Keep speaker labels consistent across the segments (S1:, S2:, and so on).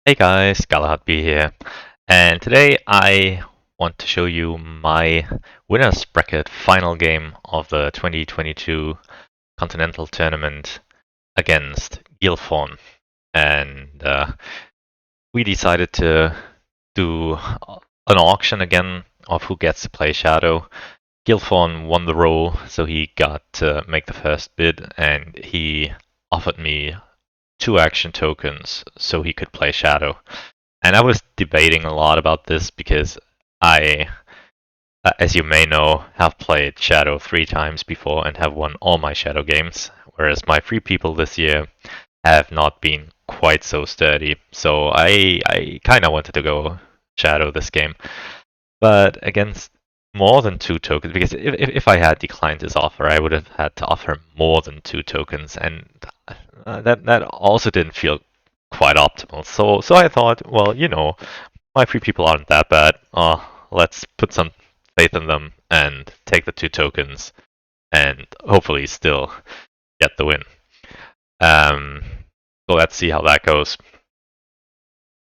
S1: Hey guys, GalahadB here, and today I want to show you my winners bracket final game of the 2022 Continental tournament against Gileforn. And we decided to do an auction again of who gets to play Shadow. Gileforn won the role, so he got to make the first bid, and he offered me 2 action tokens so he could play Shadow. And I was debating a lot about this because I, as you may know, have played Shadow 3 times before and have won all my Shadow games, whereas my free people this year have not been quite so sturdy. So I kind of wanted to go Shadow this game. But against more than 2 tokens, because if I had declined his offer, I would have had to offer more than 2 tokens, and that also didn't feel quite optimal. So I thought, well, my free people aren't that bad. Let's put some faith in them and take the 2 tokens, and hopefully still get the win. Um, so let's see how that goes.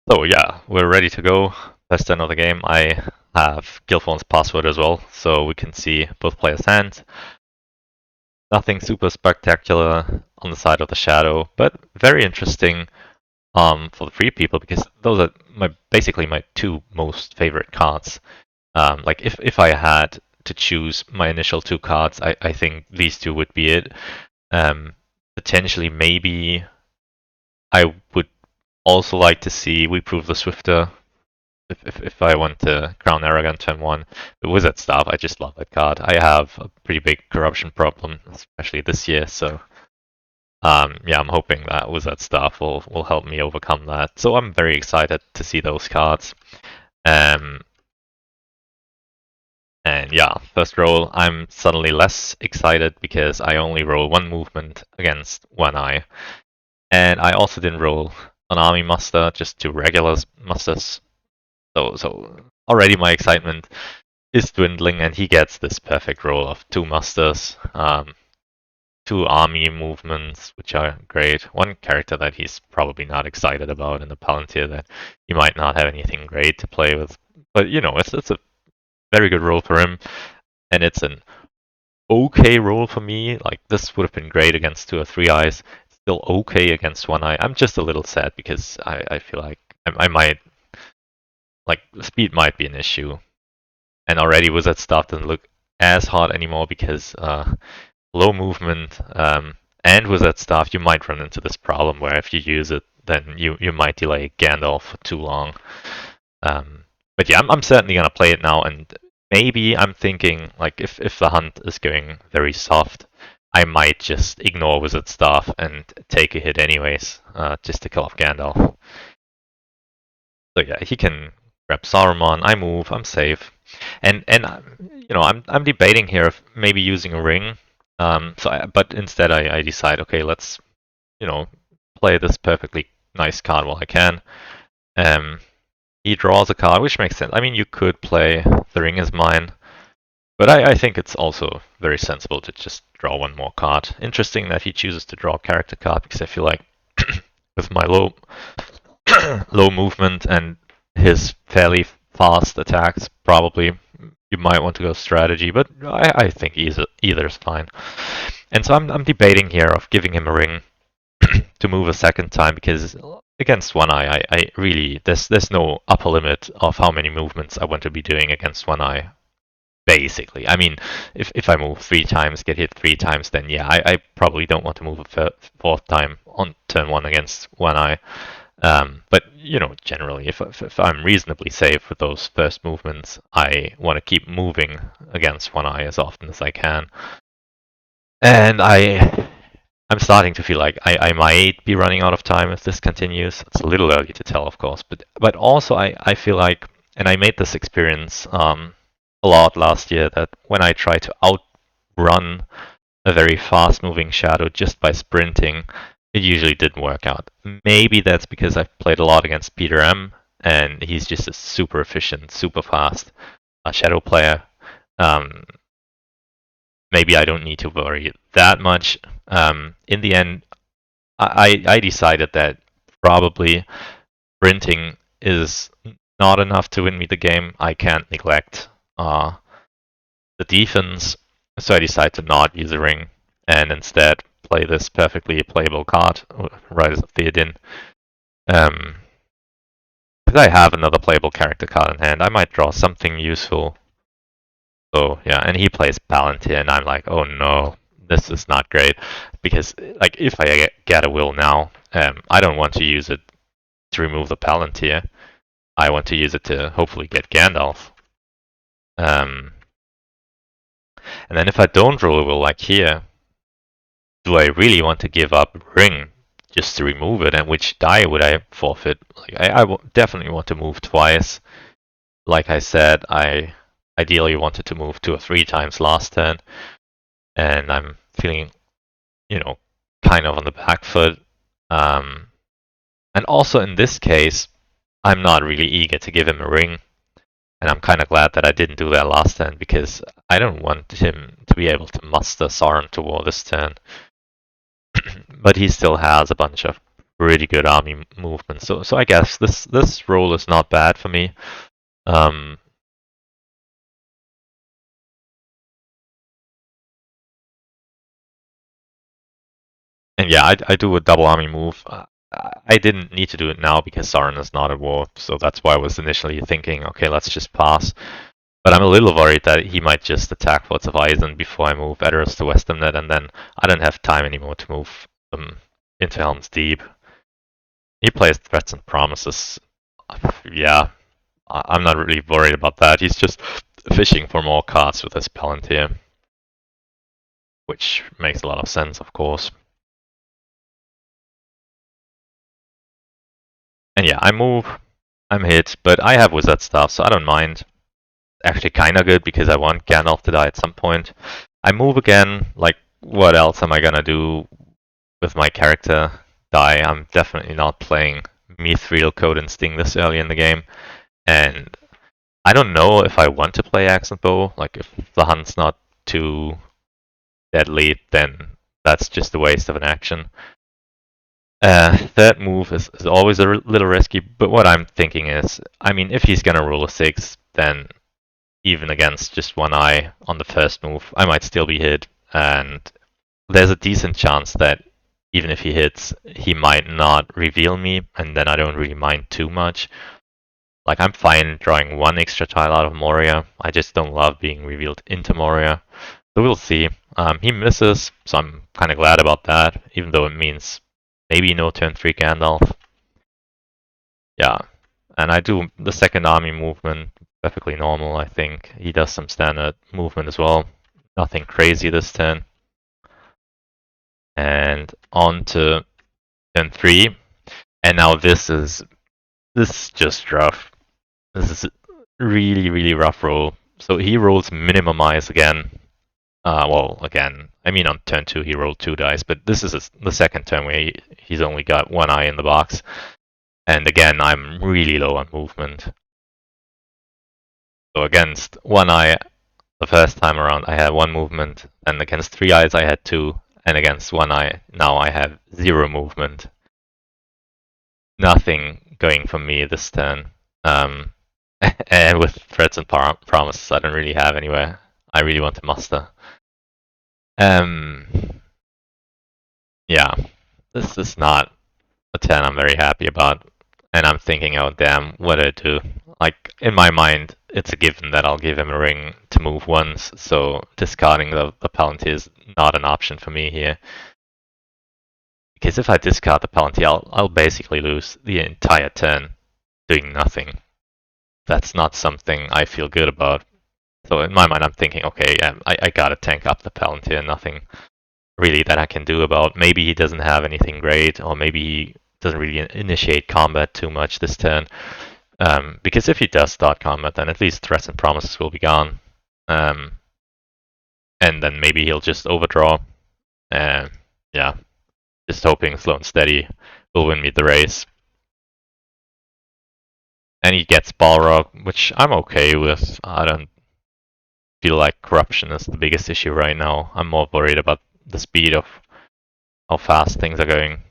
S1: So yeah, we're ready to go. First turn of the game. I have Gileforn's password as well, so we can see both players' hands. Nothing super spectacular on the side of the Shadow, but very interesting for the free people because those are basically my 2 most favorite cards. Like if I had to choose my initial 2 cards, I think these 2 would be it. Potentially, maybe I would also like to see We Prove the Swifter if I want to Crown Arrogant turn 1. The Wizard Staff, I just love that card. I have a pretty big corruption problem, especially this year, so yeah, I'm hoping that Wizard Staff will help me overcome that. So I'm very excited to see those cards. Um, and yeah, first roll, I'm suddenly less excited because I only roll 1 movement against 1 eye. And I also didn't roll an army muster, just 2 regular musters. So already my excitement is dwindling, and he gets this perfect roll of 2 musters, 2 army movements, which are great. 1 character that he's probably not excited about in the Palantir that he might not have anything great to play with. But it's a very good roll for him, and it's an okay roll for me. Like this would have been great against 2 or 3 eyes. Still okay against 1 eye. I'm just a little sad because I feel like I might like speed might be an issue, and already Wizard Staff doesn't look as hard anymore because low movement and Wizard Staff, you might run into this problem where if you use it, then you might delay Gandalf for too long. But yeah, I'm certainly gonna play it now, and maybe I'm thinking like if the hunt is going very soft, I might just ignore Wizard Staff and take a hit anyways, just to kill off Gandalf. So yeah, he can grab Saruman. I move. I'm safe. And I'm debating here of maybe using a ring. But instead I decide, okay, let's play this perfectly nice card while I can. He draws a card, which makes sense. I mean, you could play The Ring Is Mine, but I think it's also very sensible to just draw 1 more card. Interesting that he chooses to draw a character card because I feel like with my low movement and his fairly fast attacks, probably you might want to go strategy, but I think either is fine. And so I'm debating here of giving him a ring to move a second time because against 1 eye, I really there's no upper limit of how many movements I want to be doing against 1 eye. Basically, I mean, if I move 3 times, get hit 3 times, then yeah, I probably don't want to move a 4th time on turn 1 against 1 eye. But generally, if I'm reasonably safe with those first movements, I want to keep moving against 1 eye as often as I can. And I'm starting to feel like I might be running out of time if this continues. It's a little early to tell, of course, but also I feel like, and I made this experience a lot last year, that when I try to outrun a very fast-moving shadow just by sprinting, it usually didn't work out. Maybe that's because I've played a lot against Peter M, and he's just a super efficient, super fast shadow player. Maybe I don't need to worry that much. In the end, I decided that probably sprinting is not enough to win me the game. I can't neglect the defense, so I decide to not use a ring and instead play this perfectly playable card, Riders of Theoden. Because I have another playable character card in hand, I might draw something useful. So yeah, and he plays Palantir, and I'm like, oh no, this is not great. Because like if I get a will now, I don't want to use it to remove the Palantir. I want to use it to hopefully get Gandalf. And then if I don't roll a will like here, do I really want to give up ring just to remove it? And which die would I forfeit? Like I definitely want to move twice. Like I said, I ideally wanted to move 2 or 3 times last turn, and I'm feeling, kind of on the back foot. And also in this case, I'm not really eager to give him a ring, and I'm kind of glad that I didn't do that last turn because I don't want him to be able to muster Sauron to war this turn. But he still has a bunch of really good army movement, so I guess this roll is not bad for me. And yeah, I do a double army move. I didn't need to do it now because Sauron is not at war, so that's why I was initially thinking, okay, let's just pass. But I'm a little worried that he might just attack Forts of Eisen before I move Edoras to Westernet, and then I don't have time anymore to move into Helm's Deep. He plays Threats and Promises. Yeah, I'm not really worried about that. He's just fishing for more cards with his Palantir, which makes a lot of sense, of course. And yeah, I move, I'm hit, but I have Wizard Staff, so I don't mind. Actually kinda good because I want Gandalf to die at some point. I move again, like what else am I gonna do with my character? Die. I'm definitely not playing Mithril Code and Sting this early in the game. And I don't know if I want to play Accent Bow. Like if the hunt's not too deadly, then that's just a waste of an action. Third move is always a little risky, but what I'm thinking is, I mean, if he's gonna roll a 6, then even against just one eye on the first move, I might still be hit, and there's a decent chance that even if he hits, he might not reveal me, and then I don't really mind too much. Like, I'm fine drawing one extra tile out of Moria, I just don't love being revealed into Moria. So we'll see. He misses, so I'm kind of glad about that, even though it means maybe no turn 3 Gandalf. Yeah, and I do the second army movement, perfectly normal, I think. He does some standard movement as well. Nothing crazy this turn. And on to turn 3. And now this is just rough. This is really, really rough roll. So he rolls minimize again. Again, I mean on turn 2 he rolled 2 dice, but this is the second turn where he's only got one eye in the box. And again, I'm really low on movement. So against one eye, the first time around, I had 1 movement, and against 3 eyes, I had 2, and against 1 eye, now I have 0 movement. Nothing going for me this turn. And with Threats and Promises, I don't really have anywhere I really want to muster. Yeah, this is not a turn I'm very happy about. And I'm thinking, oh damn, what do I do? Like, in my mind, it's a given that I'll give him a ring to move once, so discarding the Palantir is not an option for me here. Because if I discard the Palantir, I'll basically lose the entire turn doing nothing. That's not something I feel good about. So in my mind, I'm thinking, okay, I gotta tank up the Palantir, nothing really that I can do about. Maybe he doesn't have anything great, or maybe he doesn't really initiate combat too much this turn. Because if he does start combat, then at least Threats and Promises will be gone. And then maybe he'll just overdraw. And yeah, just hoping Slow and Steady will win me the race. And he gets Balrog, which I'm okay with. I don't feel like corruption is the biggest issue right now. I'm more worried about the speed of how fast things are going.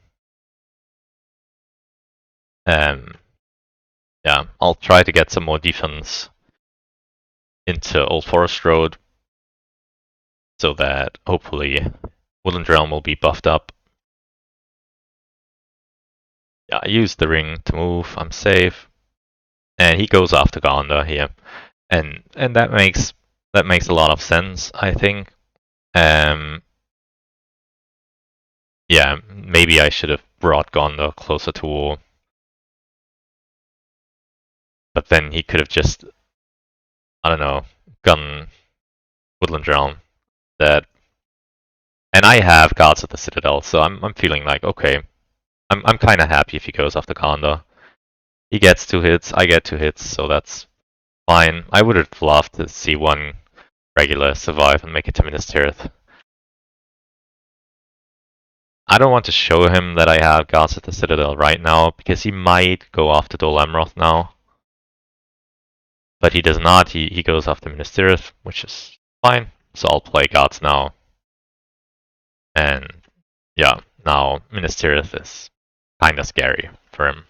S1: yeah, I'll try to get some more defense into Old Forest Road so that hopefully Woodland Realm will be buffed up. Yeah, I use the ring to move, I'm safe. And he goes after Gondor here. And that makes a lot of sense, I think. Yeah, maybe I should have brought Gondor closer to war. But then he could have just, I don't know, gone Woodland Realm. That, and I have Guards at the Citadel, so I'm feeling like, okay, I'm kind of happy if he goes after Gondor. He gets 2 hits, I get 2 hits, so that's fine. I would have loved to see one regular survive and make it to Minas Tirith. I don't want to show him that I have Guards at the Citadel right now, because he might go after Dol Amroth now. But he does not, he goes after Minas Tirith, which is fine. So I'll play Guards now. And yeah, now Minas Tirith is kinda scary for him.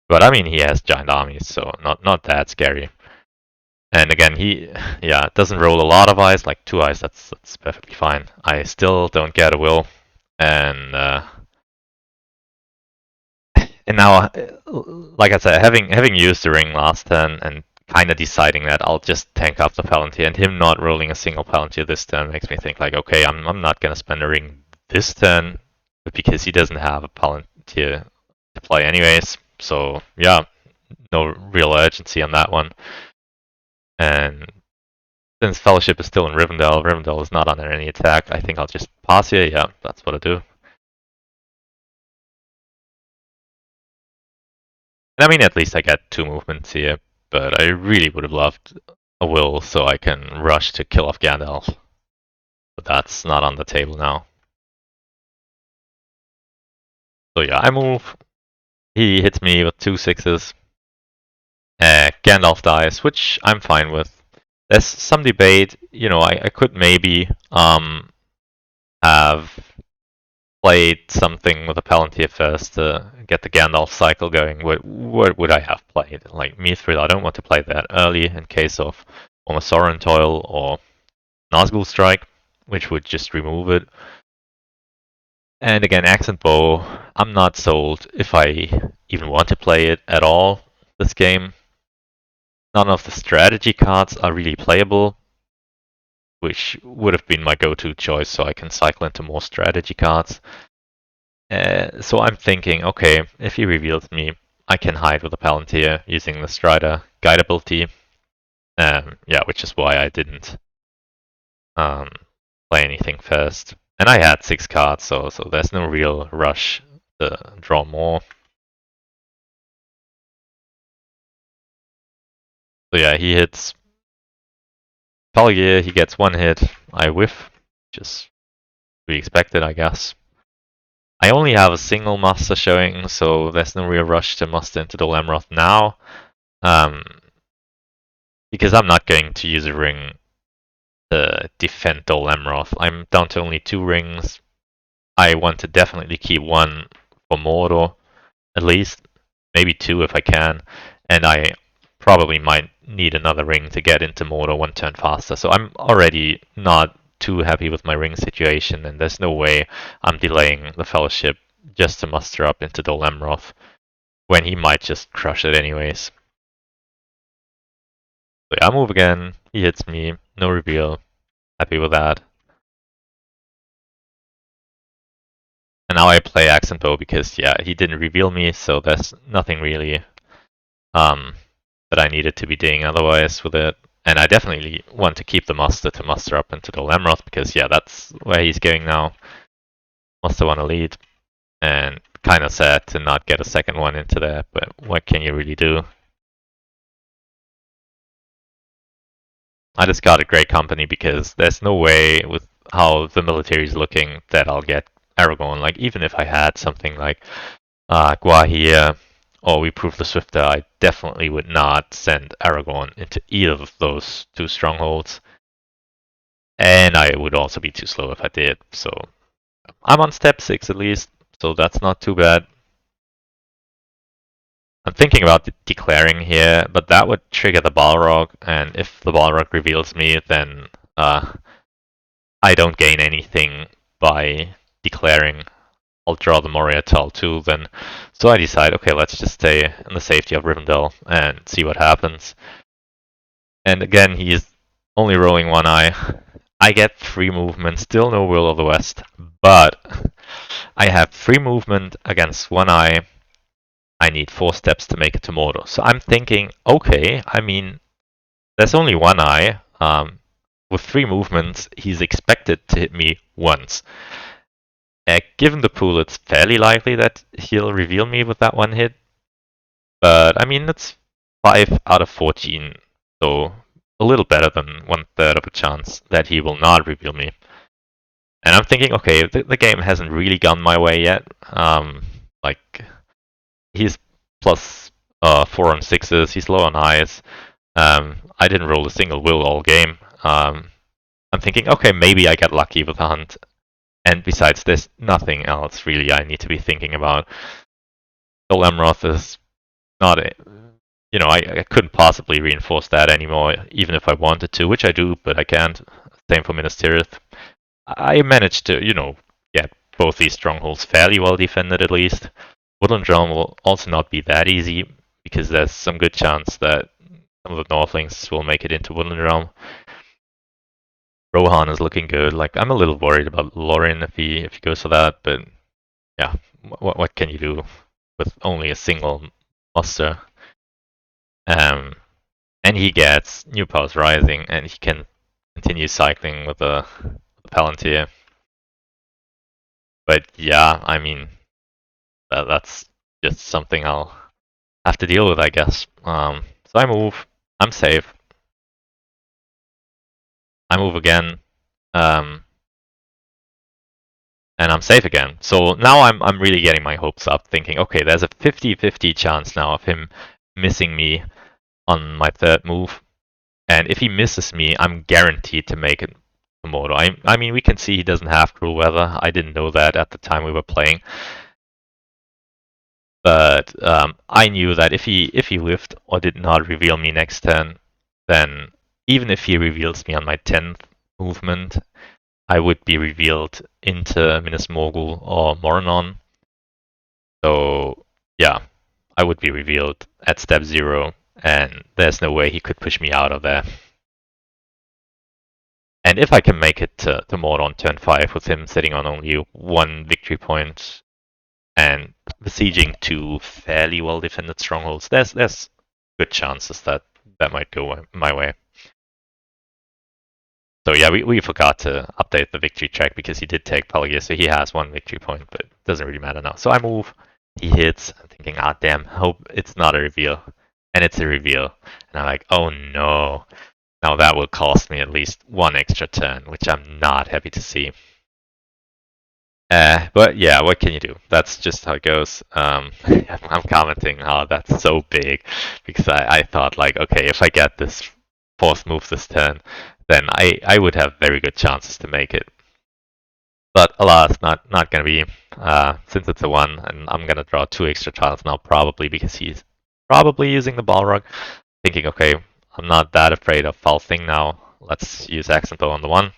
S1: But I mean, he has giant armies, so not that scary. And again, he doesn't roll a lot of eyes, like 2 eyes. That's perfectly fine. I still don't get a will, and now, like I said, having used the ring last turn and kind of deciding that I'll just tank up the Palantir, and him not rolling a single Palantir this turn makes me think like, okay, I'm not gonna spend a ring this turn, because he doesn't have a Palantir to play anyways. So yeah, no real urgency on that one. And since Fellowship is still in Rivendell is not under any attack, I think I'll just pass here. Yeah, that's what I do. And I mean, at least I get 2 movements here, but I really would have loved a will so I can rush to kill off Gandalf. But that's not on the table now. So yeah, I move. He hits me with 2 sixes. Gandalf dies, which I'm fine with. There's some debate, I could maybe have played something with a Palantir first to get the Gandalf cycle going. What would I have played? Like Mithril, I don't want to play that early in case of Sorin Toil or Nazgul Strike, which would just remove it. And again, Accent Bow, I'm not sold if I even want to play it at all this game. None of the strategy cards are really playable, which would have been my go-to choice so I can cycle into more strategy cards. So I'm thinking, okay, if he reveals me, I can hide with a Palantir using the Strider guide ability. Which is why I didn't play anything first. And I had 6 cards, so there's no real rush to draw more. So yeah, he hits Pelgier, he gets 1 hit, I whiff, just to be expected, I guess. I only have a single muster showing, so there's no real rush to muster into the Lamroth now. Because I'm not going to use a ring to defend Dol Amroth. I'm down to only 2 rings. I want to definitely keep 1 for Mordor, at least. Maybe 2 if I can. And I probably might need another ring to get into Mordor 1 turn faster. So I'm already not too happy with my ring situation, and there's no way I'm delaying the Fellowship just to muster up into Dol Amroth when he might just crush it anyways. So yeah, I move again. He hits me. No reveal. Happy with that. And now I play Accent Bow because, yeah, he didn't reveal me, so there's nothing really that I needed to be doing otherwise with it. And I definitely want to keep the muster to muster up into the Lamroth because, yeah, that's where he's going now. Muster want to lead. And kind of sad to not get a second one into there, but what can you really do? I just got a great company because there's no way with how the military is looking that I'll get Aragorn. Like, even if I had something like Guahir or We Prove the Swifter, I definitely would not send Aragorn into either of those 2 strongholds. And I would also be too slow if I did. So I'm on step 6 at least, so that's not too bad. thinking about declaring here, but that would trigger the Balrog, and if the Balrog reveals me, then I don't gain anything by declaring. I'll draw the Moriatal too then. So I decide, okay, let's just stay in the safety of Rivendell and see what happens. And again, he is only rolling one eye. I get free movement, still no Will of the West, but I have free movement against one eye. I need 4 steps to make it to Mordor. So I'm thinking, okay, I mean, there's only one eye. With 3 movements, he's expected to hit me once. Given the pool, it's fairly likely that he'll reveal me with that one hit. But I mean, it's 5 out of 14, so a little better than 1/3 of a chance that he will not reveal me. And I'm thinking, okay, the game hasn't really gone my way yet. Like, he's plus 4 on 6s, he's low on eyes. I didn't roll a single will all game. I'm thinking, okay, maybe I get lucky with the hunt. And besides, there's nothing else really I need to be thinking about. Sol Amroth is not a, I couldn't possibly reinforce that anymore, even if I wanted to, which I do, but I can't. Same for Minas Tirith. I managed to, get both these strongholds fairly well defended at least. Woodland Realm will also not be that easy, because there's some good chance that some of the Northlings will make it into Woodland Realm. Rohan is looking good. Like, I'm a little worried about Lorin if he goes for that, but yeah, what can you do with only a single muster? And he gets New Powers Rising, and he can continue cycling with the Palantir. But yeah, I mean, that's just something I'll have to deal with, I guess. So I move. I'm safe. I move again. And I'm safe again. So now I'm really getting my hopes up, thinking, okay, there's a 50-50 chance now of him missing me on my 3rd move. And if he misses me, I'm guaranteed to make it to Mordor. I mean, we can see he doesn't have cruel weather. I didn't know that at the time we were playing. But I knew that if he lived or did not reveal me next turn, then even if he reveals me on my 10th movement, I would be revealed into Minas Morgul or Moranon. So yeah, I would be revealed at step 0, and there's no way he could push me out of there. And if I can make it to Mordor on turn 5 with him sitting on only 1 victory point and besieging 2 fairly well defended strongholds, there's good chances that might go my way. So yeah, we forgot to update the victory track because he did take Pelagir, so he has 1 victory point, but it doesn't really matter now. So I move, he hits, I'm thinking, damn, hope it's not a reveal. And it's a reveal. And I'm like, oh no. Now that will cost me at least 1 extra turn, which I'm not happy to see. But yeah, what can you do? That's just how it goes. I'm commenting how that's so big because I thought like, okay, if I get this 4th move this turn, then I would have very good chances to make it. But alas, not gonna be, since it's a 1, and I'm gonna draw 2 extra tiles now probably because he's probably using the Balrog. Thinking, okay, I'm not that afraid of Foul Thing now. Let's use Accent Bow on the 1.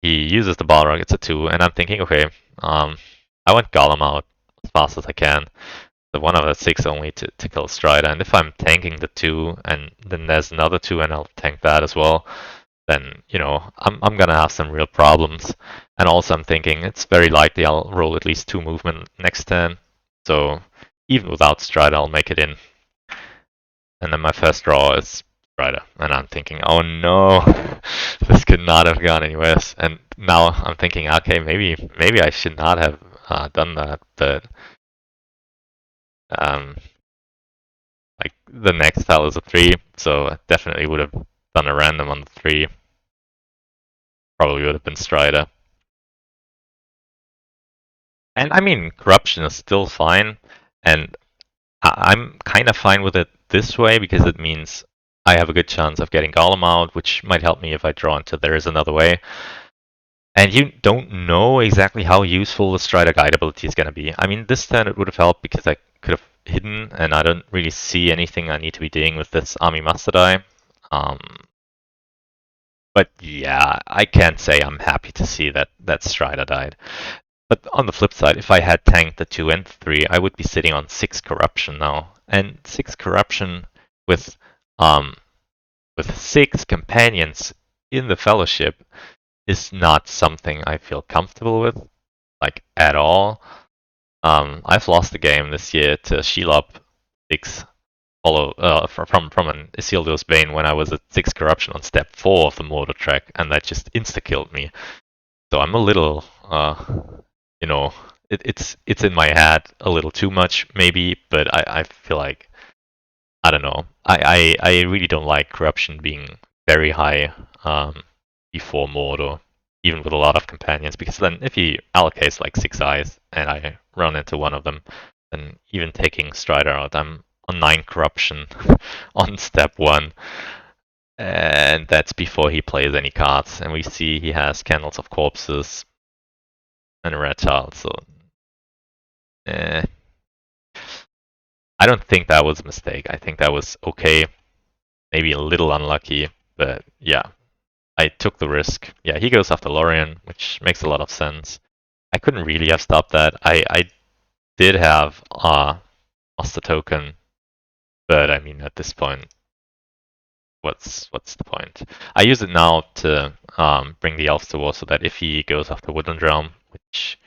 S1: He uses the Balrog, it's a 2, and I'm thinking, okay, I want Gollum out as fast as I can. The 1 out of 6 only to kill Strider, and if I'm tanking the 2, and then there's another 2, and I'll tank that as well, then, I'm gonna have some real problems. And also I'm thinking it's very likely I'll roll at least 2 movement next turn, so even without Strider, I'll make it in. And then my first draw is Strider, and I'm thinking, oh no, this could not have gone any worse. And now I'm thinking, okay, maybe I should not have done that, but like the next tile is a 3, so I definitely would have done a random on the 3. Probably would have been Strider. And I mean, corruption is still fine, and I'm kind of fine with it this way because it means I have a good chance of getting Gollum out, which might help me if I draw into There Is Another Way. And you don't know exactly how useful the Strider Guide ability is going to be. I mean, this turn it would have helped because I could have hidden, and I don't really see anything I need to be doing with this Army Master die. Um, but yeah, I can't say I'm happy to see that Strider died. But on the flip side, if I had tanked the 2 and 3, I would be sitting on 6 corruption now. And 6 corruption with um with 6 companions in the fellowship is not something I feel comfortable with, like at all. I've lost a game this year to Shelob 6 from an Isildur's Bane when I was at 6 corruption on step 4 of the mortar track, and that just insta-killed me. So I'm a little, you know, it's in my head a little too much maybe, but I feel like I don't know. I really don't like corruption being very high before Mordor, even with a lot of companions, because then if he allocates like 6 eyes and I run into one of them, then even taking Strider out, I'm on 9 corruption on step 1. And that's before he plays any cards. And we see he has Candles of Corpses and a Red Child, so eh. I don't think that was a mistake. I think that was okay. Maybe a little unlucky, but yeah, I took the risk. Yeah, he goes after Lorien, which makes a lot of sense. I couldn't really have stopped that. I did have Master Token, but I mean at this point, what's the point? I use it now to bring the elves to war so that if he goes after Woodland Realm, which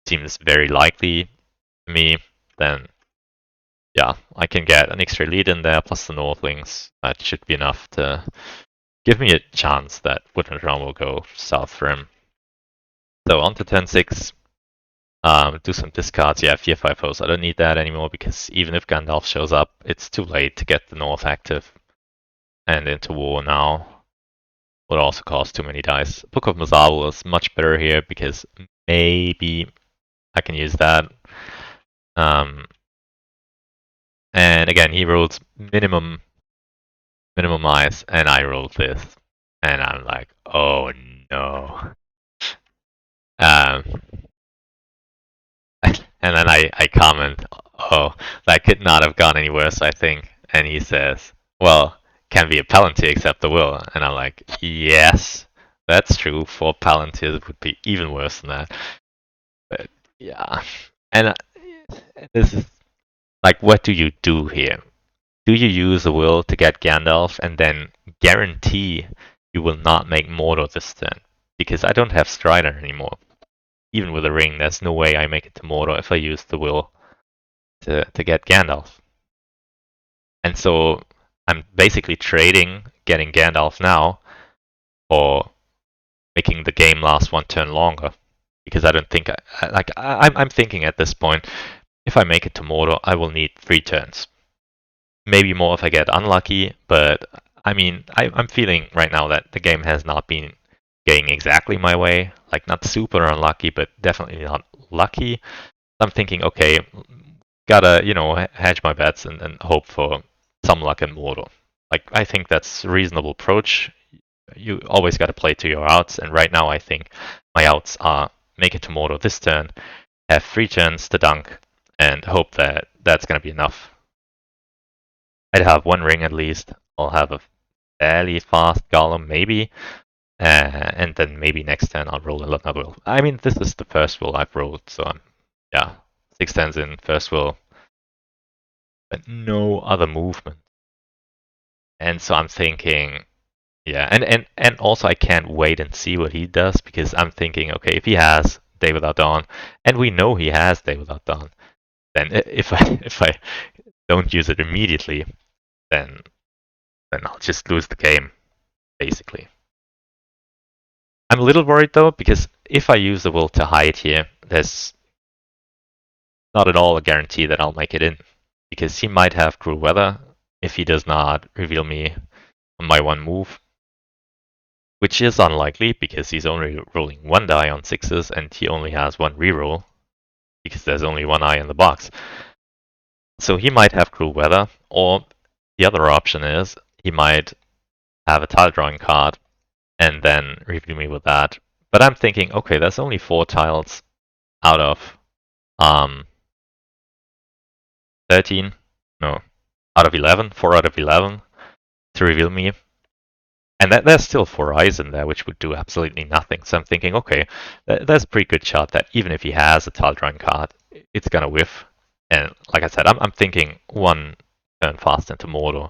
S1: seems very likely to me, then yeah, I can get an extra lead in there plus the Northlings. That should be enough to give me a chance that Woodland Realm will go south for him. So on to turn 6. Do some discards. Yeah, Fear 5 foes. I don't need that anymore because even if Gandalf shows up, it's too late to get the North active and into war now. Would also cost too many dice. Book of Mazabal is much better here because maybe I can use that. And again, he rolled minimum eyes, and I rolled this, and I'm like, oh no. Um, and then I comment, oh, that could not have gone any worse, I think. And he says, well, can be a Palantir except the will. And I'm like, yes, that's true. 4 Palantirs would be even worse than that. But yeah. And this is like, what do you do here? Do you use the will to get Gandalf and then guarantee you will not make Mordor this turn? Because I don't have Strider anymore. Even with a ring, there's no way I make it to Mordor if I use the will to get Gandalf. And so I'm basically trading getting Gandalf now for making the game last 1 turn longer. Because I don't think I'm thinking at this point, if I make it to Mordor, I will need 3 turns. Maybe more if I get unlucky, but I mean, I'm feeling right now that the game has not been going exactly my way. Like, not super unlucky, but definitely not lucky. I'm thinking, okay, gotta, hedge my bets and hope for some luck in Mordor. Like, I think that's a reasonable approach. You always gotta play to your outs, and right now I think my outs are make it to Mordor this turn, have 3 turns to dunk, and hope that that's gonna be enough. I'd have 1 ring at least. I'll have a fairly fast golem, maybe. And then maybe next turn I'll roll another will. I mean, this is the first will I've rolled, so yeah, 6 turns in, first will, but no other movement. And so I'm thinking, yeah, and also I can't wait and see what he does because I'm thinking, okay, if he has Day Without Dawn, and we know he has Day Without Dawn, then if I don't use it immediately, then I'll just lose the game, basically. I'm a little worried though, because if I use the will to hide here, there's not at all a guarantee that I'll make it in. Because he might have cruel weather if he does not reveal me on my 1 move. Which is unlikely because he's only rolling 1 die on 6s and he only has 1 reroll. Because there's only 1 eye in the box. So he might have cruel weather, or the other option is he might have a tile drawing card and then reveal me with that. But I'm thinking, okay, there's only 4 tiles out of um 13. No, out of 11. 4 out of 11 to reveal me. And there's still 4 eyes in there, which would do absolutely nothing. So I'm thinking, okay, there's a pretty good shot that even if he has a tile drawing card, it's gonna whiff. And like I said, I'm thinking 1 turn fast into Mordor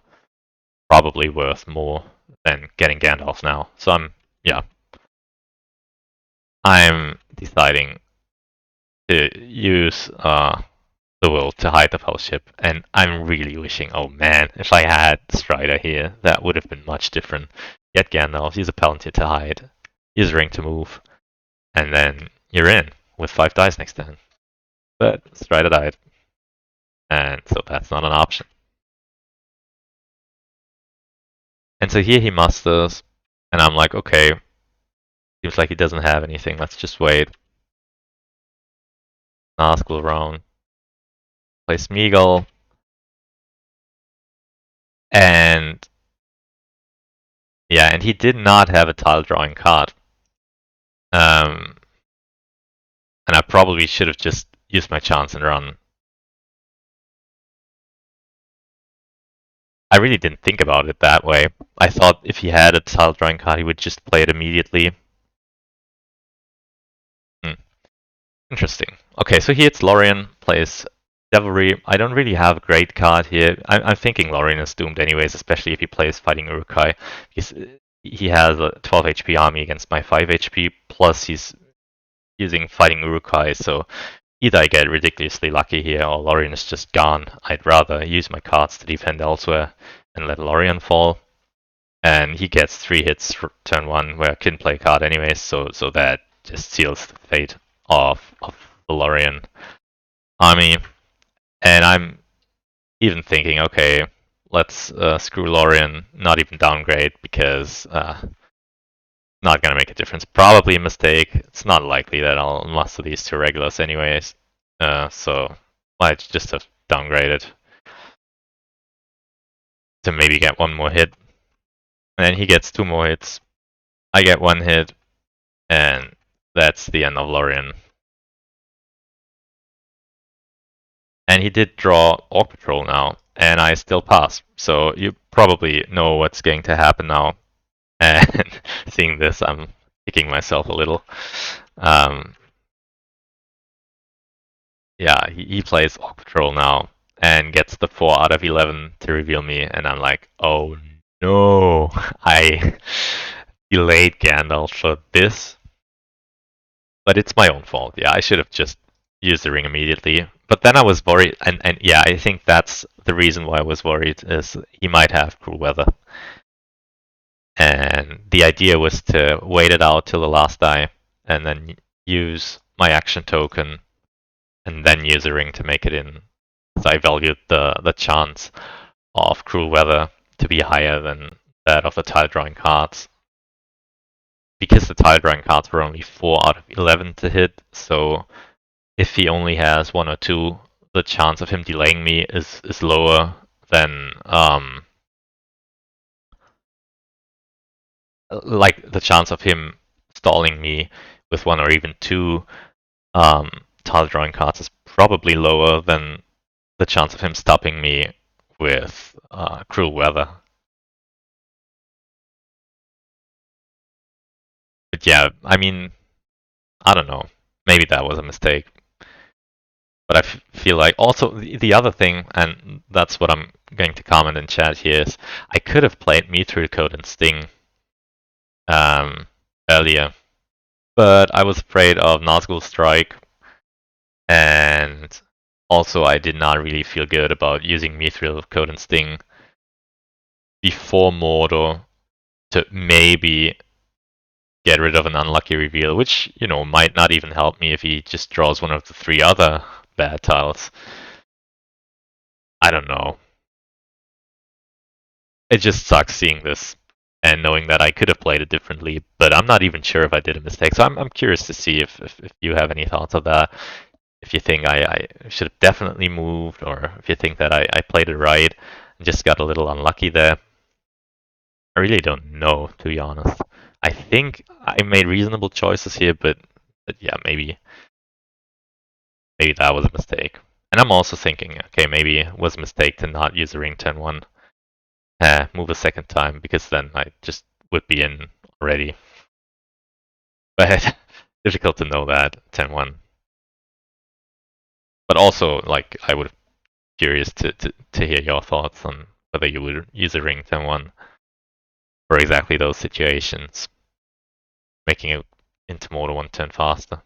S1: probably worth more than getting Gandalf now. So I'm deciding to use the will to hide the fellowship, and I'm really wishing, oh man, if I had Strider here, that would have been much different. Get Gandalf, use a Palantir to hide, use Ring to move, and then you're in with 5 dice next turn. But Strider died, and so that's not an option. And so here he musters, and I'm like, okay, seems like he doesn't have anything, let's just wait. Nazgul around, play Smeagol, and yeah, and he did not have a tile drawing card. And I probably should have just used my chance and run. I really didn't think about it that way. I thought if he had a tile drawing card, he would just play it immediately. Interesting. Okay, so here it's Lorien, plays Devilry. I don't really have a great card here. I'm thinking Lorien is doomed anyways, especially if he plays Fighting Uruk-hai. He has a 12 HP army against my 5 HP, plus he's using Fighting Uruk-hai, so either I get ridiculously lucky here or Lorien is just gone. I'd rather use my cards to defend elsewhere and let Lorien fall. And he gets 3 hits for turn 1 where I couldn't play a card anyways, so that just seals the fate of the Lorien army. And I'm even thinking, okay, let's screw Lorien, not even downgrade, because not gonna make a difference. Probably a mistake. It's not likely that I'll muster these 2 regulars anyways. So I just have downgraded to maybe get 1 more hit. And then he gets 2 more hits. I get 1 hit, and that's the end of Lorien. And he did draw Orc Patrol now, and I still pass. So you probably know what's going to happen now. And seeing this, I'm kicking myself a little. Yeah, he plays Orc Patrol now and gets the 4 out of 11 to reveal me, and I'm like, oh no, I delayed Gandalf for this. But it's my own fault. Yeah, I should have just used the ring immediately. But then I was worried, and yeah, I think that's the reason why I was worried, is he might have cruel weather. And the idea was to wait it out till the last die, and then use my action token, and then use a ring to make it in. So I valued the chance of cruel weather to be higher than that of the tile drawing cards. Because the tile drawing cards were only 4 out of 11 to hit, so if he only has 1 or 2, the chance of him delaying me is lower than like the chance of him stalling me with 1 or even 2 tile drawing cards is probably lower than the chance of him stopping me with cruel weather. But yeah, I mean, I don't know. Maybe that was a mistake. But I feel like also the other thing, and that's what I'm going to comment in chat here, is I could have played Mithril Coat and Sting earlier, but I was afraid of Nazgul Strike, and also I did not really feel good about using Mithril Coat and Sting before Mordor to maybe get rid of an unlucky reveal, which, you know, might not even help me if he just draws one of the 3 other bad tiles. I don't know. It just sucks seeing this and knowing that I could have played it differently, but I'm not even sure if I did a mistake. So I'm curious to see if you have any thoughts on that. If you think I should have definitely moved, or if you think that I played it right and just got a little unlucky there. I really don't know, to be honest. I think I made reasonable choices here, but yeah, maybe that was a mistake. And I'm also thinking, okay, maybe it was a mistake to not use the ring 10-1, move a second time, because then I just would be in already. But difficult to know that 10-1. But also, like, I would be curious to hear your thoughts on whether you would use a ring 10-1 for exactly those situations, making it into Moto 1 turn faster.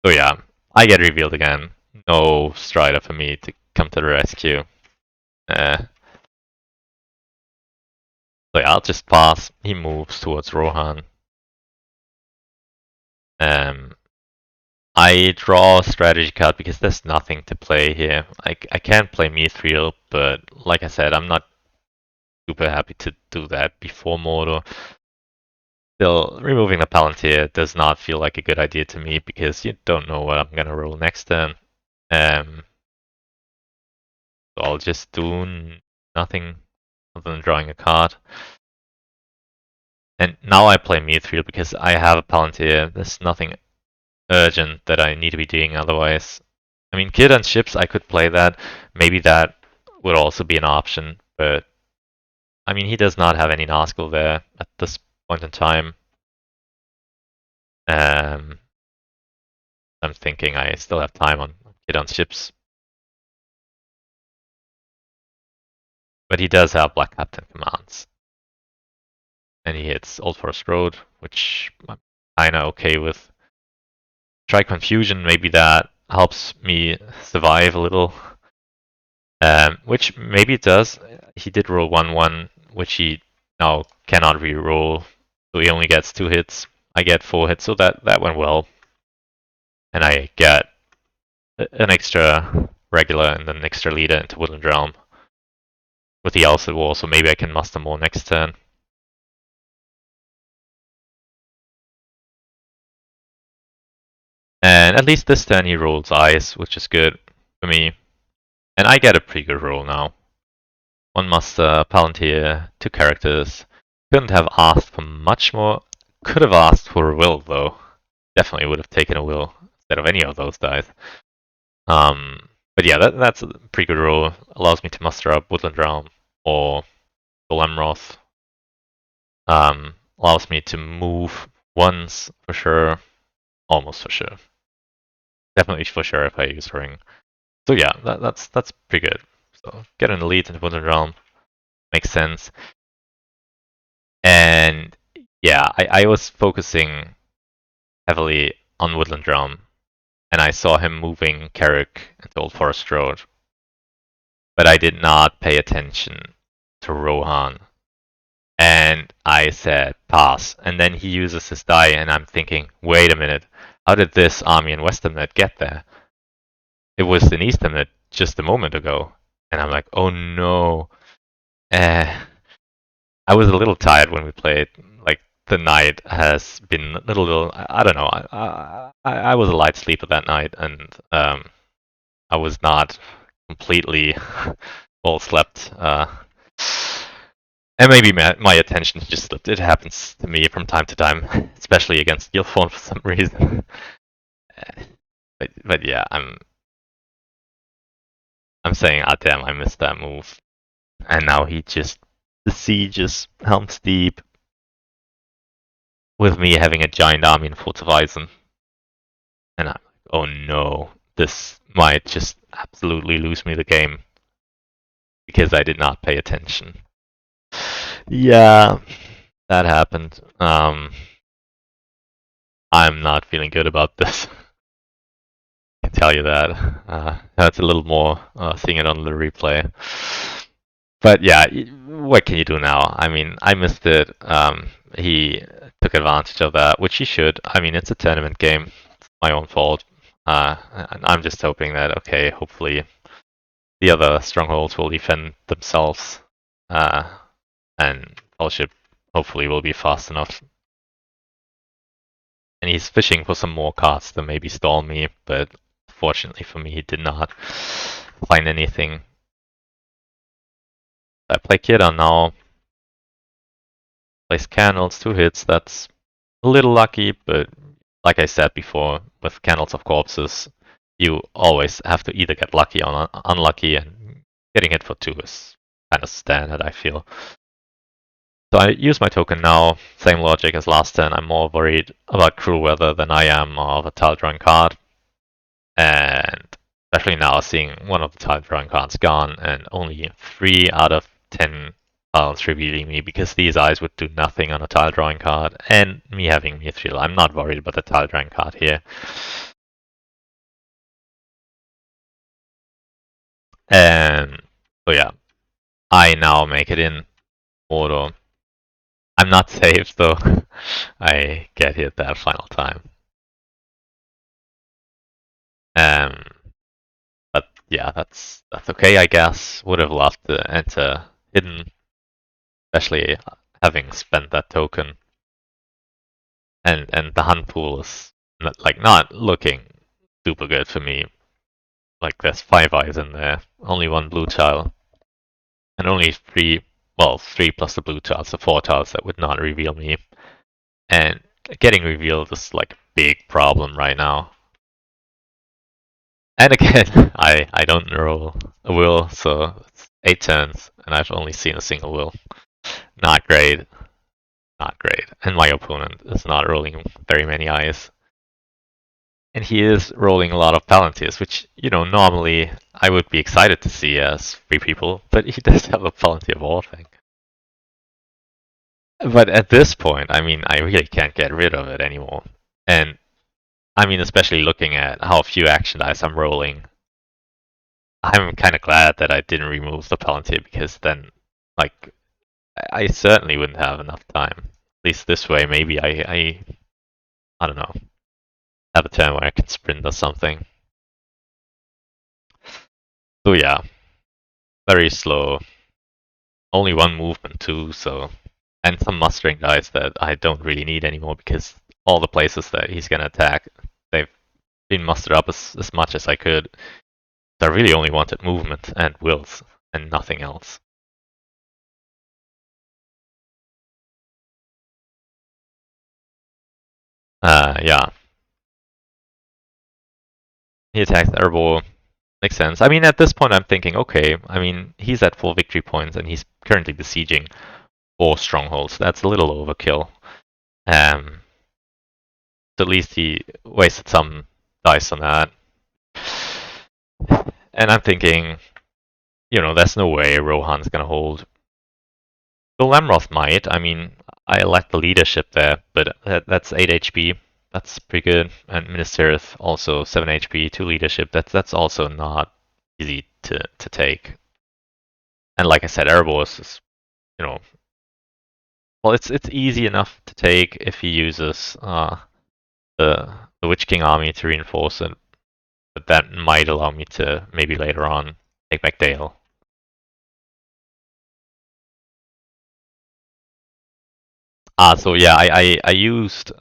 S1: So yeah, I get revealed again. No Strider for me to come to the rescue. So yeah, I'll just pass. He moves towards Rohan. Um, I draw a strategy card because there's nothing to play here. I can't play Mithril, but like I said, I'm not super happy to do that before Mordor. Still, removing the Palantir does not feel like a good idea to me because you don't know what I'm gonna roll next turn. So I'll just do nothing other than drawing a card. And now I play Mithril because I have a Palantir. There's nothing urgent that I need to be doing otherwise. I mean, Kid and Ships, I could play that. Maybe that would also be an option, but I mean, he does not have any Nazgul there at this point in time. Um, I'm thinking I still have time on Kid on Ships. But he does have Black Captain commands. And he hits Old Forest Road, which I'm kinda okay with. Try Confusion, maybe that helps me survive a little. Which maybe it does. He did roll 1-1, which he now cannot re-roll. So he only gets 2 hits. I get 4 hits, so that went well. And I get an extra regular and an extra leader into Woodland Realm. With the Elsa Wall, so maybe I can muster more next turn. And at least this turn he rolls Ice, which is good for me. And I get a pretty good roll now. 1 Muster, Palantir, 2 characters. Couldn't have asked for much more. Could have asked for a will, though. Definitely would have taken a will instead of any of those dice. But yeah, that's a pretty good roll. Allows me to muster up Woodland Realm or Golemroth. Allows me to move once for sure. Almost for sure. Definitely for sure if I use Ring. So yeah, that's pretty good. So get an elite into Woodland Realm. Makes sense. And yeah, I was focusing heavily on Woodland Realm, and I saw him moving Carrick into Old Forest Road. But I did not pay attention to Rohan. And I said, pass. And then he uses his die, and I'm thinking, wait a minute, how did this army in Westernnet get there? It was in Easternnet just a moment ago. And I'm like, oh no. I was a little tired when we played. Like, the night has been a little I don't know. I was a light sleeper that night, and I was not completely well slept. And maybe my attention just slipped. It happens to me from time to time, especially against Gileforn for some reason. But yeah, I'm saying, ah damn, I missed that move. And now he just sieges Helm's Deep with me having a giant army in Fortweisen. And I'm like, oh no, this might just absolutely lose me the game because I did not pay attention. Yeah, that happened. I'm not feeling good about this. I can tell you that. That's a little more seeing it on the replay. But yeah, what can you do now? I mean, I missed it. He took advantage of that, which he should. I mean, it's a tournament game. It's my own fault. And I'm just hoping that, okay, hopefully the other strongholds will defend themselves. And Fellowship hopefully will be fast enough. And he's fishing for some more cards to maybe stall me, but fortunately for me, he did not find anything. I play Kira now. Place candles, 2 hits, that's a little lucky, but like I said before, with Candles of Corpses, you always have to either get lucky or unlucky, and getting hit for 2 is kind of standard, I feel. So I use my token now, same logic as last turn. I'm more worried about cruel weather than I am of a tile drawing card. And especially now seeing one of the tile drawing cards gone and only 3 out of 10 tiles revealing me, because these eyes would do nothing on a tile drawing card, and me having Mithril. I'm not worried about the tile drawing card here. And so yeah, I now make it in Mordor. I'm not safe though. I get hit that final time. Um, but yeah, that's okay, I guess. Would have loved to enter hidden, especially having spent that token. And the hunt pool is not looking super good for me. Like there's 5 eyes in there, only 1 blue tile, and only 3. Well, 3 plus the blue tiles, so 4 tiles that would not reveal me. And getting revealed is like a big problem right now. And again, I don't roll a will, so it's 8 turns, and I've only seen a single will. Not great. Not great. And my opponent is not rolling very many eyes. And he is rolling a lot of Palantirs, which, normally I would be excited to see as 3 people, but he does have a Palantir Warthang. But at this point, I really can't get rid of it anymore. And, especially looking at how few action dice I'm rolling, I'm kind of glad that I didn't remove the Palantir, because then, I certainly wouldn't have enough time. At least this way, maybe I don't know, have a turn where I can sprint or something. So yeah, very slow. Only 1 movement too, so, and some mustering dice that I don't really need anymore, because all the places that he's gonna attack, they've been mustered up as much as I could. I really only wanted movement and wills and nothing else. Yeah. He attacks Erebor. Makes sense. At this point I'm thinking, okay, he's at 4 victory points and he's currently besieging 4 strongholds. That's a little overkill. So at least he wasted some dice on that. And I'm thinking, there's no way Rohan's gonna hold. The Lamroth might. I like the leadership there, but that's 8 HP. That's pretty good. And Ministerith also 7 HP, 2 leadership. That's also not easy to take. And like I said, Erebor is, well, it's easy enough to take if he uses the Witch King army to reinforce it. But that might allow me to maybe later on take back Dale. So yeah, I used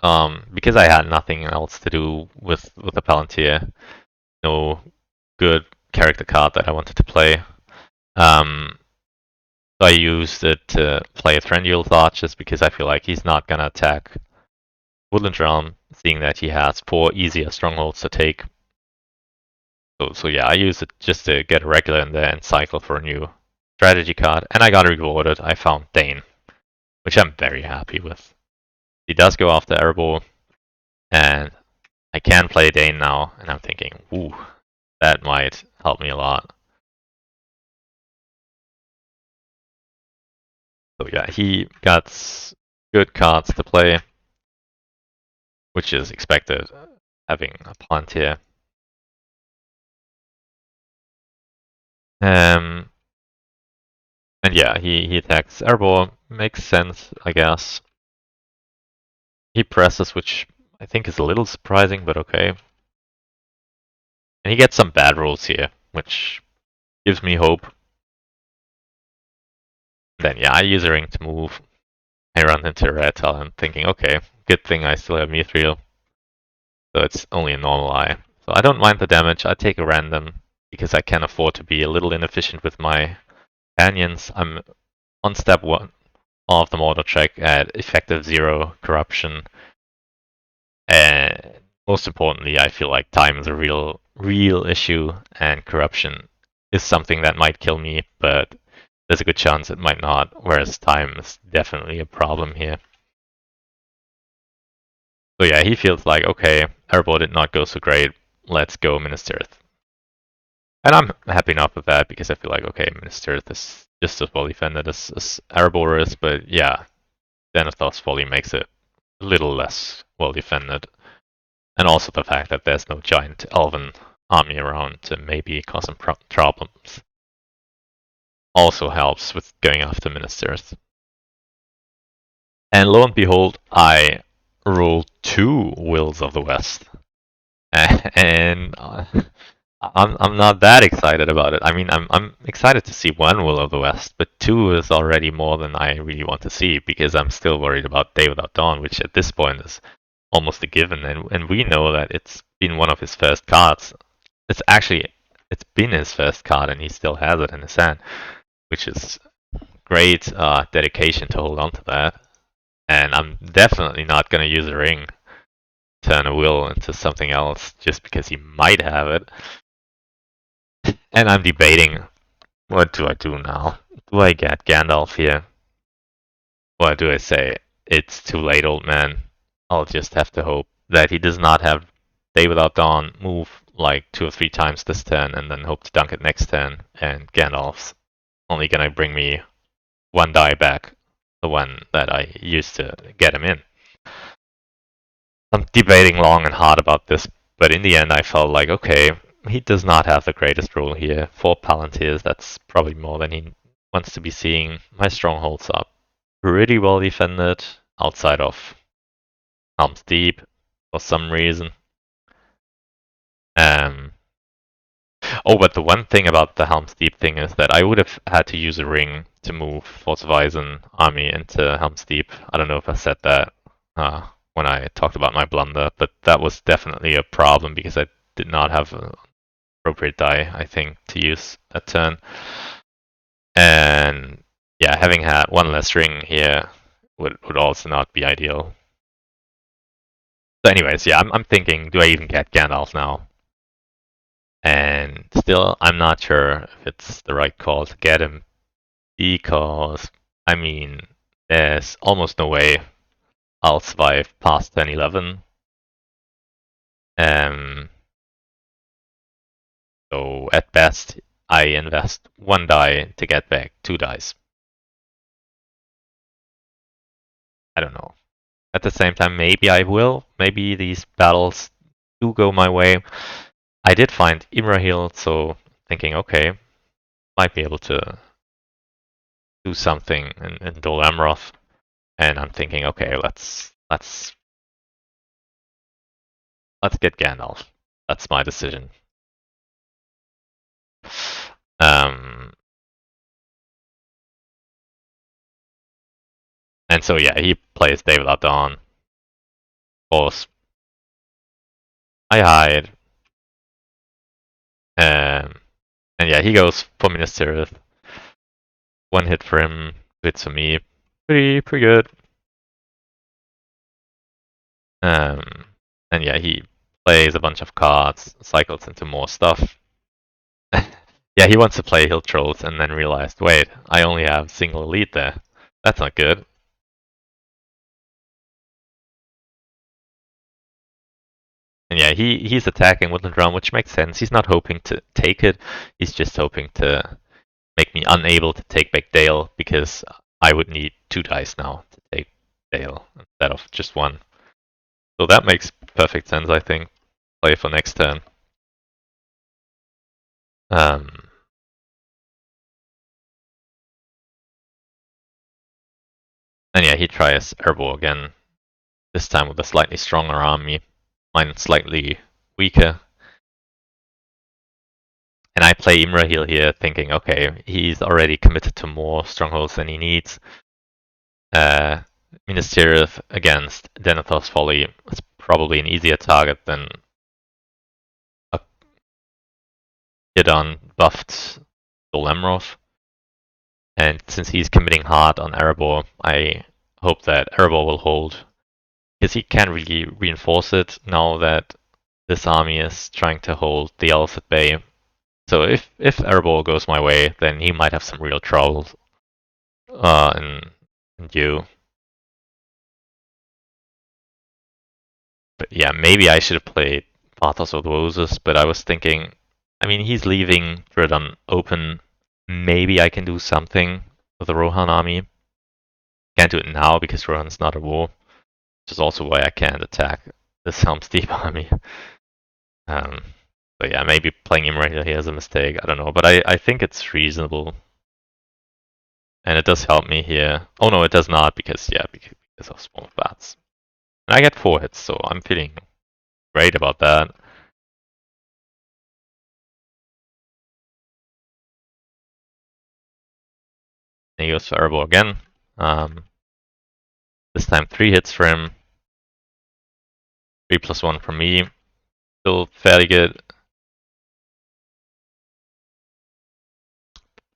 S1: because I had nothing else to do with the Palantir, no good character card that I wanted to play. So I used it to play a Thranduil Thought, just because I feel like he's not gonna attack Woodland Realm, seeing that he has 4 easier strongholds to take. So yeah, I used it just to get a regular in there and cycle for a new strategy card, and I got rewarded. I found Dane, which I'm very happy with. He does go after Erebor, and I can play Dane now, and I'm thinking, ooh, that might help me a lot. So yeah, he got good cards to play, which is expected, having a Palantir. And yeah, he attacks Erebor, makes sense, I guess. He presses, which I think is a little surprising, but okay. And he gets some bad rolls here, which gives me hope. Then yeah, I use a ring to move. I run into a red tile and thinking, okay, good thing I still have Mithril. So it's only a normal eye. So I don't mind the damage. I take a random because I can afford to be a little inefficient with my companions. I'm on step 1. all of them auto check at effective 0 corruption. And most importantly, I feel like time is a real issue, and corruption is something that might kill me, but there's a good chance it might not, whereas time is definitely a problem here. So yeah, he feels like, okay, Airball did not go so great, let's go Ministerith. And I'm happy enough with that, because I feel like, okay, Ministerith is just as well defended as Airball is, but yeah, Denethor's Folly makes it a little less well defended. And also the fact that there's no giant elven army around to maybe cause some problems also helps with going after ministers. And lo and behold, I rolled 2 Wills of the West. And I'm not that excited about it. I mean, I'm excited to see 1 Will of the West, but 2 is already more than I really want to see, because I'm still worried about Day Without Dawn, which at this point is almost a given, and we know that it's been one of his first cards. It's been his first card, and he still has it in his hand, which is great dedication to hold on to that. And I'm definitely not gonna use a ring, turn a will into something else just because he might have it. And I'm debating, what do I do now? Do I get Gandalf here? Or do I say, it's too late, old man? I'll just have to hope that he does not have Day Without Dawn move like 2 or 3 times this turn, and then hope to dunk it next turn, and Gandalf's only gonna bring me 1 die back, the one that I used to get him in. I'm debating long and hard about this, but in the end I felt like, okay, he does not have the greatest role here. 4 Palantirs, that's probably more than he wants to be seeing. My strongholds are pretty well defended, outside of Helm's Deep, for some reason. Oh, but the one thing about the Helm's Deep thing is that I would have had to use a ring to move Force of Eisen army into Helm's Deep. I don't know if I said that when I talked about my blunder, but that was definitely a problem because I did not have an appropriate die, I think, to use that turn. And yeah, having had 1 less ring here would also not be ideal. So anyways, yeah, I'm thinking, do I even get Gandalf now? And still, I'm not sure if it's the right call to get him, because, I mean, there's almost no way I'll survive past 10-11. So at best, I invest 1 die to get back 2 dice. I don't know. At the same time, maybe I will. Maybe these battles do go my way. I did find Imrahil, so thinking, okay, might be able to do something in Dol Amroth. And I'm thinking, okay, let's get Gandalf. That's my decision. And so yeah, he plays Day Without Dawn. Of course, I hide. And yeah, he goes for Minas Tirith. 1 hit for him, 2 hits for me. Pretty good. And yeah, he plays a bunch of cards, cycles into more stuff. Yeah, he wants to play Hill Trolls and then realized, wait, I only have single elite there. That's not good. And yeah, he's attacking Woodland Realm, which makes sense. He's not hoping to take it. He's just hoping to make me unable to take back Dale, because I would need 2 dice now to take Dale instead of just 1. So that makes perfect sense, I think. Play for next turn. And yeah, he tries Airbo again. This time with a slightly stronger army. Mine slightly weaker. And I play Imrahil here, thinking, okay, he's already committed to more strongholds than he needs. Minas Tirith against Denethor's Folly is probably an easier target than a hit-on buffed Dol Amroth. And since he's committing hard on Erebor, I hope that Erebor will hold. Because he can't really reinforce it now that this army is trying to hold the elves at bay. So if Erebor goes my way, then he might have some real trouble in you. But yeah, maybe I should have played Pathos of the Roses, but I was thinking, I mean, he's leaving Verdun open. Maybe I can do something with the Rohan army. Can't do it now because Rohan's not a war, which is also why I can't attack this Helm's Deep army. So yeah, maybe playing him right here is a mistake. I don't know, but I think it's reasonable. And it does help me here. Oh no, it does not because of small bats. And I get 4 hits, so I'm feeling great about that. And he goes for Erebor again. This time 3 hits for him. 3 plus 1 from me. Still fairly good.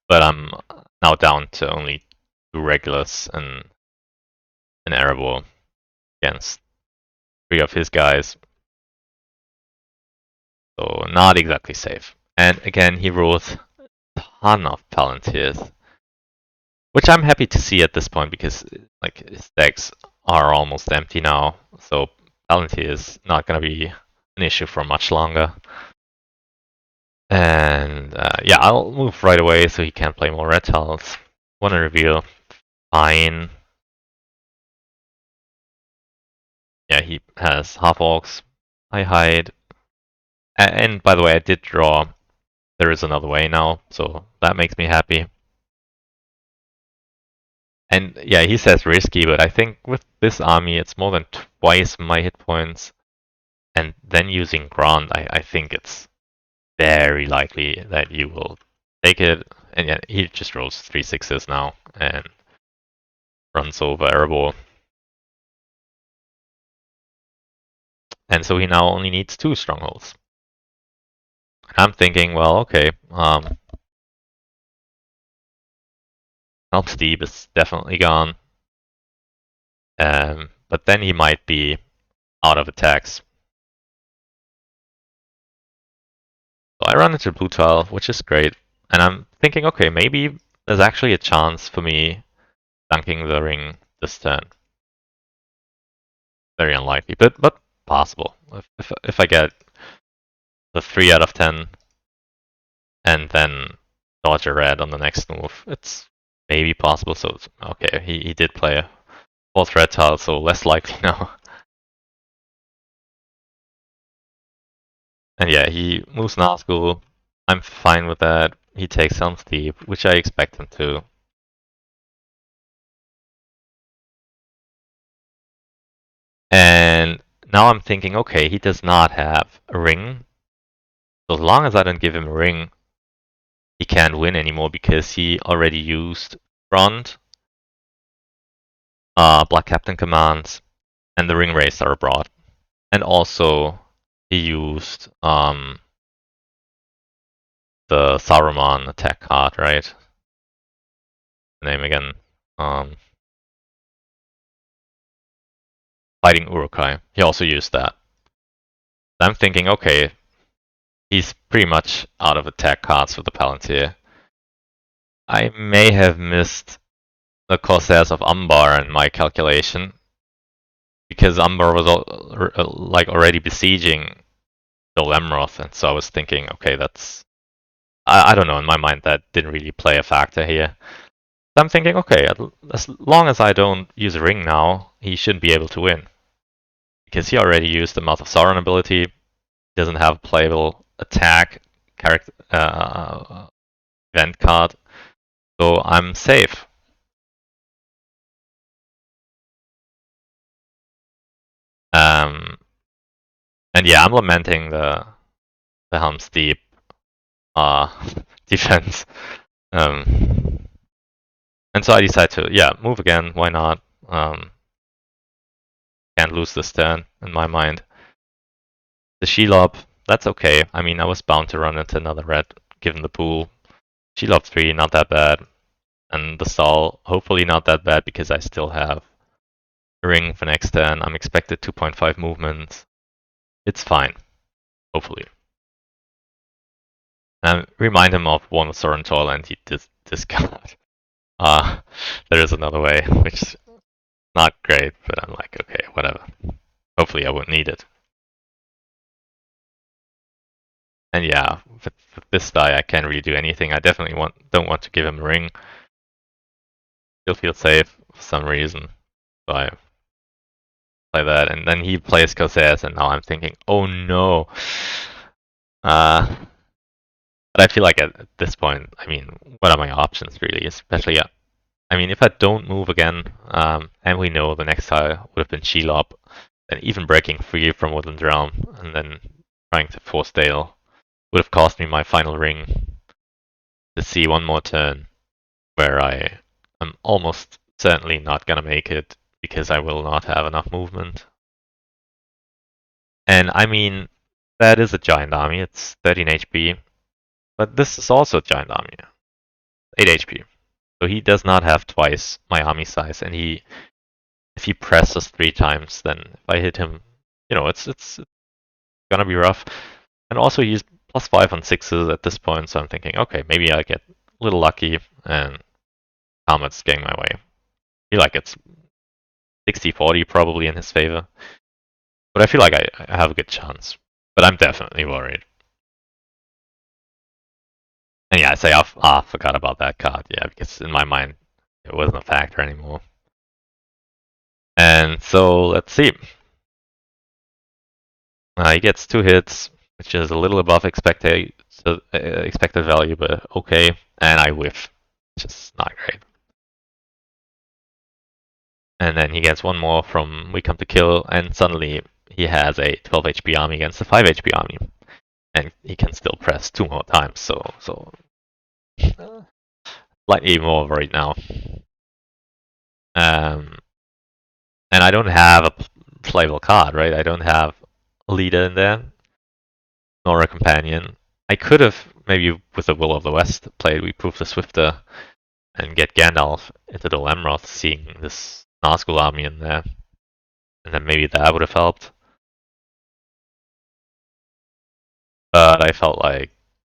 S1: But I'm now down to only 2 regulars and an Erebor against 3 of his guys. So not exactly safe. And again, he rolls a ton of Palantirs. Which I'm happy to see at this point because like his decks are almost empty now. So Palantir is not going to be an issue for much longer. And yeah, I'll move right away so he can't play more red tiles. Want to reveal? Fine. Yeah, he has half orcs. I hide. And by the way, I did draw. There is another way now, so that makes me happy. And yeah, he says risky, but I think with this army, it's more than twice my hit points. And then using Grant, I think it's very likely that you will take it. And yeah, he just rolls 3 6s now and runs over Erebor. And so he now only needs 2 strongholds. I'm thinking, well, okay, Helm's Deep is definitely gone. But then he might be out of attacks. So I run into blue tile, which is great. And I'm thinking, okay, maybe there's actually a chance for me dunking the ring this turn. Very unlikely, but possible. If I get the 3 out of 10 and then dodge a red on the next move, it's maybe possible. So okay, he did play a 4th red tile, so less likely now. And yeah, he moves Nazgul. I'm fine with that. He takes Helm's Deep, which I expect him to. And now I'm thinking, okay, he does not have a ring. So as long as I don't give him a ring, he can't win anymore because he already used Front, Black Captain commands, and the ring rays are abroad. And also he used the Saruman attack card, right? Name again. Fighting Urukai. He also used that. I'm thinking, okay, he's pretty much out of attack cards for the Palantir. I may have missed the Corsairs of Umbar in my calculation because Umbar was like already besieging Dol Amroth, and so I was thinking, okay, that's I don't know, in my mind that didn't really play a factor here. So I'm thinking, okay, as long as I don't use a ring now, he shouldn't be able to win. Because he already used the Mouth of Sauron ability, he doesn't have a playable attack character event card, so I'm safe. And yeah, I'm lamenting the Helm's Deep defense. And so I decide to, yeah, move again, why not? Can't lose this turn, in my mind. The Shelob, that's okay. I mean, I was bound to run into another red, given the pool. Shelob 3, not that bad. And the stall, hopefully not that bad because I still have a ring for next turn. I'm expected 2.5 movement. It's fine, hopefully. Remind him of one Sorental and he discard. There is another way, which is not great, but I'm like, okay, whatever. Hopefully I won't need it. And yeah, with this die I can't really do anything. I definitely don't want to give him a ring. Still feel safe for some reason. So I play that, and then he plays Corsair, and now I'm thinking, oh no. But I feel like at this point, I mean, what are my options really? Especially, I mean, if I don't move again, and we know the next tile would have been Shelob, then even breaking free from Woodland Realm and then trying to force Dale would have cost me my final ring to see one more turn where I am almost certainly not gonna make it because I will not have enough movement. And I mean, that is a giant army, it's 13 HP, but this is also a giant army, 8 HP. So he does not have twice my army size, and if he presses 3 times, then if I hit him, you know, it's gonna be rough. And also he's +5 on 6s at this point, so I'm thinking, okay, maybe I get a little lucky and Comet's getting my way. I feel like it's 60-40 probably in his favor. But I feel like I have a good chance. But I'm definitely worried. And yeah, I say, forgot about that card. Yeah, because in my mind, it wasn't a factor anymore. And so, let's see. He gets 2 hits, which is a little above expected value, but okay. And I whiff, which is not great. And then he gets one more from We Come to Kill, and suddenly he has a 12 HP army against a 5 HP army. And he can still press 2 more times, so slightly more right now. And I don't have a playable card, right? I don't have a leader in there, nor a companion. I could have, maybe with the Will of the West, played We Prove the Swifter and get Gandalf into the Lamroth, seeing this Nazgul army in there. And then maybe that would have helped. But I felt like,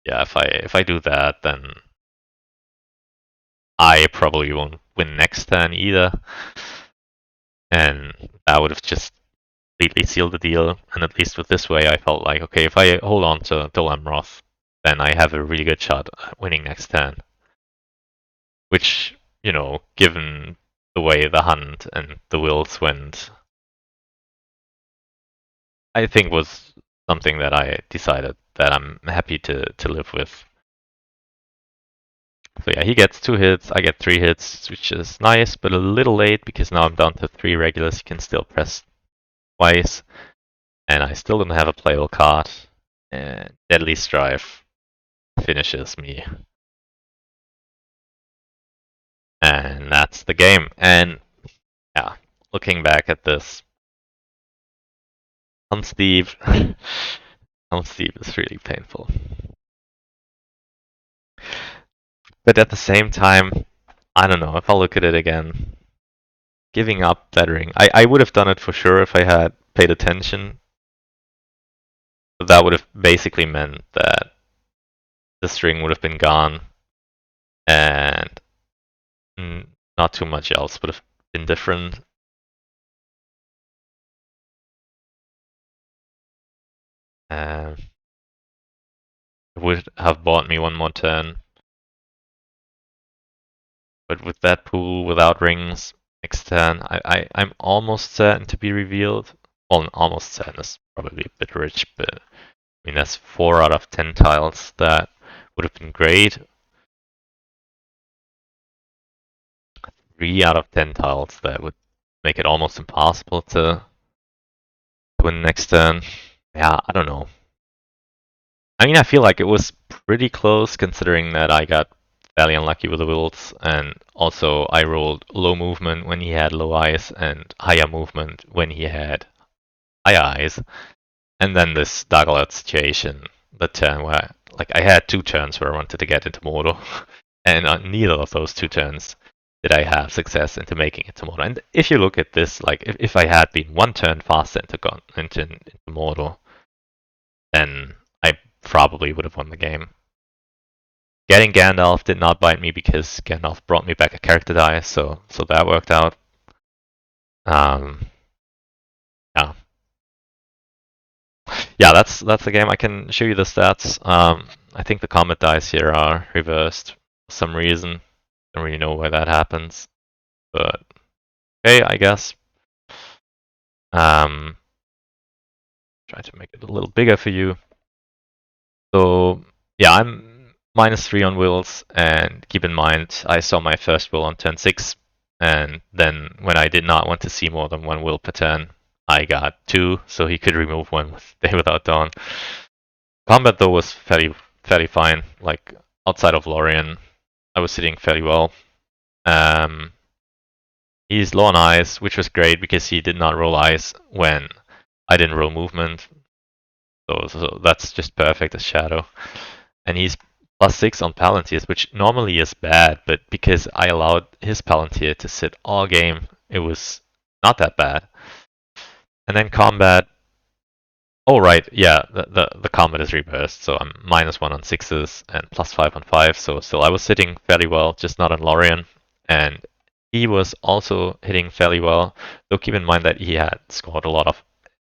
S1: yeah, if I do that, then I probably won't win next turn either. And that would have just completely sealed the deal. And at least with this way, I felt like, okay, if I hold on to Lamroth, then I have a really good shot at winning next turn. Which, you know, given the way the hunt and the wills went, I think was something that I decided that I'm happy to live with. So yeah, he gets 2 hits, I get 3 hits, which is nice, but a little late because now I'm down to 3 regulars. He can still press twice, and I still don't have a playable card. And Deadly Strife finishes me. And that's the game. And yeah, looking back at this, on Steve, on Steve is really painful. But at the same time, I don't know, if I look at it again, giving up that ring, I would have done it for sure if I had paid attention. But that would have basically meant that the string would have been gone and not too much else would have been different. It would have bought me one more turn. But with that pool without rings, next turn, I'm almost certain to be revealed. Well, almost certain is probably a bit rich, but I mean, that's 4 out of 10 tiles. That would have been great. 3 out of 10 tiles, that would make it almost impossible to win next turn. Yeah, I don't know. I mean, I feel like it was pretty close considering that I got fairly unlucky with the wills, and also I rolled low movement when he had low eyes and higher movement when he had higher eyes. And then this Galahad situation, the turn where like I had 2 turns where I wanted to get into Mordor, And on neither of those 2 turns did I have success into making it to Mordor. And if you look at this, like if I had been 1 turn faster into Mordor, then I probably would have won the game. Getting Gandalf did not bite me because Gandalf brought me back a character die, so that worked out. Yeah, yeah, that's the game. I can show you the stats. I think the combat dice here are reversed for some reason. Don't really know why that happens, but okay, I guess. Try to make it a little bigger for you. So yeah, I'm -3 on wills, and keep in mind I saw my first will on turn 6, and then when I did not want to see more than 1 will per turn, I got 2, so he could remove 1 with Day Without Dawn. Combat though was fairly fine. Like outside of Lorien, I was sitting fairly well. He's low on eyes, which was great because he did not roll eyes when I didn't roll movement. So that's just perfect as Shadow. And he's +6 on Palantirs, which normally is bad, but because I allowed his Palantir to sit all game, it was not that bad. And then combat. Oh right, yeah, the combat is reversed, so I'm -1 on 6s and +5 on 5, so still I was sitting fairly well, just not on Lorien. And he was also hitting fairly well, though keep in mind that he had scored a lot of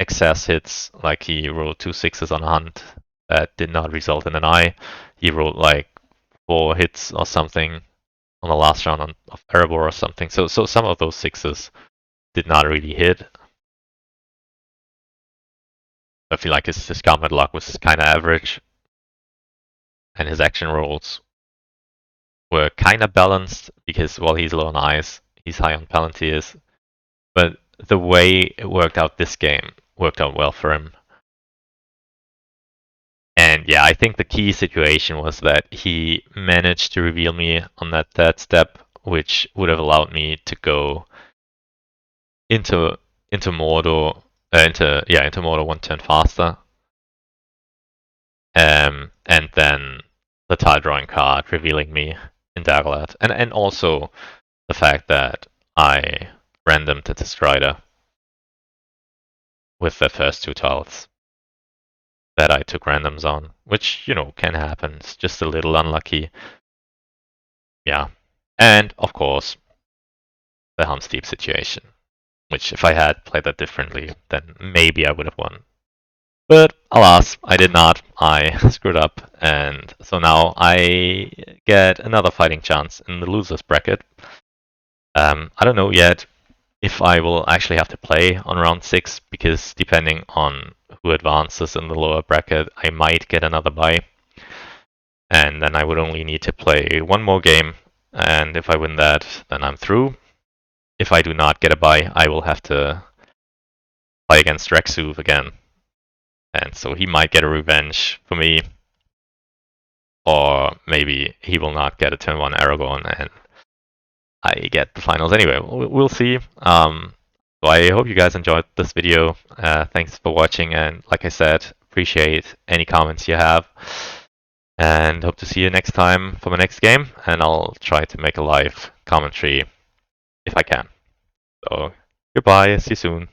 S1: excess hits, like he rolled 2 6s on a hunt that did not result in an eye. He rolled like 4 hits or something on the last round of Erebor or something. So some of those 6s did not really hit. I feel like his combat luck was kind of average, and his action rolls were kind of balanced because while he's low on eyes, he's high on Palantirs. But the way it worked out this game worked out well for him. And yeah, I think the key situation was that he managed to reveal me on that third step, which would have allowed me to go into Mordor, into Mordor 1 turn faster. And then the tile drawing card revealing me in Galahad, and also the fact that I randomed the Strider with the first 2 tiles that I took randoms on, which, can happen. It's just a little unlucky. Yeah. And, of course, the Helm's Deep situation, which if I had played that differently, then maybe I would have won. But alas, I did not. I screwed up, and so now I get another fighting chance in the losers bracket. I don't know yet if I will actually have to play on round 6, because depending on who advances in the lower bracket, I might get another bye. And then I would only need to play 1 more game, and if I win that, then I'm through. If I do not get a bye, I will have to play against Rexuv again. And so he might get a revenge for me, or maybe he will not get a turn 1 Aragorn and I get the finals anyway. We'll see. So I hope you guys enjoyed this video. Thanks for watching, and like I said, appreciate any comments you have. And hope to see you next time for my next game, and I'll try to make a live commentary if I can. So goodbye, see you soon.